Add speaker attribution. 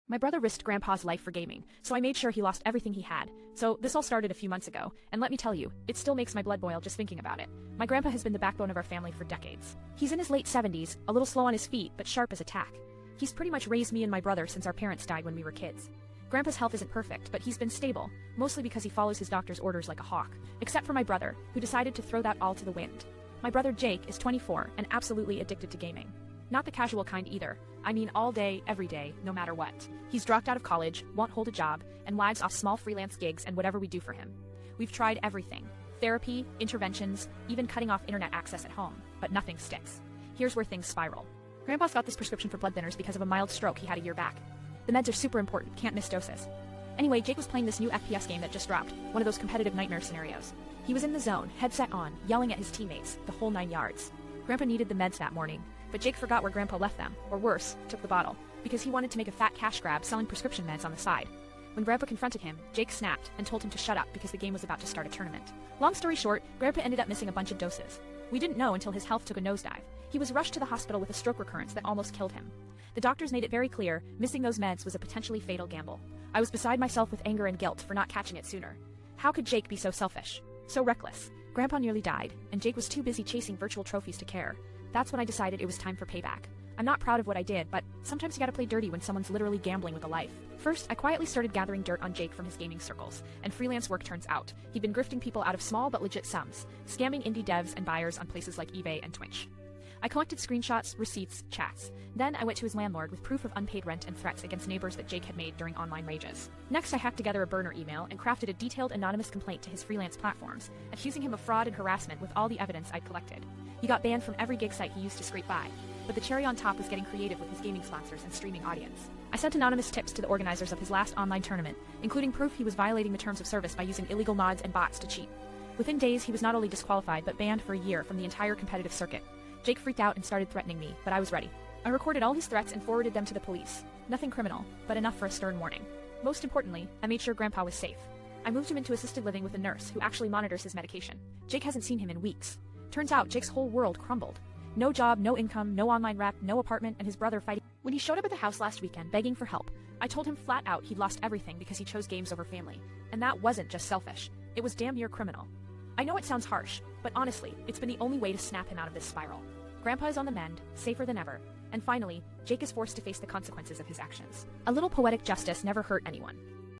Speaker 1: My brother risked Grandpa's life for gaming, so I made sure he lost everything he had. So this all started a few months ago, and let me tell you, it still makes my blood boil just thinking about it. My grandpa has been the backbone of our family for decades. He's in his late 70s, a little slow on his feet, but sharp as a tack. He's pretty much raised me and my brother since our parents died when we were kids. Grandpa's health isn't perfect, but he's been stable, mostly because he follows his doctor's orders like a hawk, except for my brother, who decided to throw that all to the wind. My brother Jake is 24 and absolutely addicted to gaming. Not the casual kind either. I mean all day, every day, no matter what. He's dropped out of college, won't hold a job, and lives off small freelance gigs and whatever we do for him. We've tried everything. Therapy, interventions, even cutting off internet access at home, but nothing sticks. Here's where things spiral. Grandpa's got this prescription for blood thinners because of a mild stroke he had a year back. The meds are super important, can't miss doses. Anyway, Jake was playing this new FPS game that just dropped, one of those competitive nightmare scenarios. He was in the zone, headset on, yelling at his teammates, the whole 9 yards. Grandpa needed the meds that morning, but Jake forgot where Grandpa left them, or worse, took the bottle, because he wanted to make a fat cash grab selling prescription meds on the side. When Grandpa confronted him, Jake snapped and told him to shut up because the game was about to start a tournament. Long story short, Grandpa ended up missing a bunch of doses. We didn't know until his health took a nosedive. He was rushed to the hospital with a stroke recurrence that almost killed him. The doctors made it very clear, missing those meds was a potentially fatal gamble. I was beside myself with anger and guilt for not catching it sooner. How could Jake be so selfish? So reckless? Grandpa nearly died, and Jake was too busy chasing virtual trophies to care. That's when I decided it was time for payback. I'm not proud of what I did, but sometimes you gotta play dirty when someone's literally gambling with a life. First, I quietly started gathering dirt on Jake from his gaming circles, and freelance work turns out. He'd been grifting people out of small but legit sums, scamming indie devs and buyers on places like eBay and Twitch. I collected screenshots, receipts, chats. Then I went to his landlord with proof of unpaid rent and threats against neighbors that Jake had made during online rages. Next, I hacked together a burner email and crafted a detailed anonymous complaint to his freelance platforms, accusing him of fraud and harassment with all the evidence I'd collected. He got banned from every gig site he used to scrape by, but the cherry on top was getting creative with his gaming sponsors and streaming audience. I sent anonymous tips to the organizers of his last online tournament, including proof he was violating the terms of service by using illegal mods and bots to cheat. Within days, he was not only disqualified but banned for a year from the entire competitive circuit. Jake freaked out and started threatening me, but I was ready. I recorded all his threats and forwarded them to the police. Nothing criminal, but enough for a stern warning. Most importantly, I made sure Grandpa was safe. I moved him into assisted living with a nurse who actually monitors his medication. Jake hasn't seen him in weeks. Turns out Jake's whole world crumbled. No job, no income, no online rep, no apartment, and his brother fighting. When he showed up at the house last weekend begging for help, I told him flat out he'd lost everything because he chose games over family. And that wasn't just selfish. It was damn near criminal. I know it sounds harsh, but honestly, it's been the only way to snap him out of this spiral. Grandpa is on the mend, safer than ever, and finally, Jake is forced to face the consequences of his actions. A little poetic justice never hurt anyone.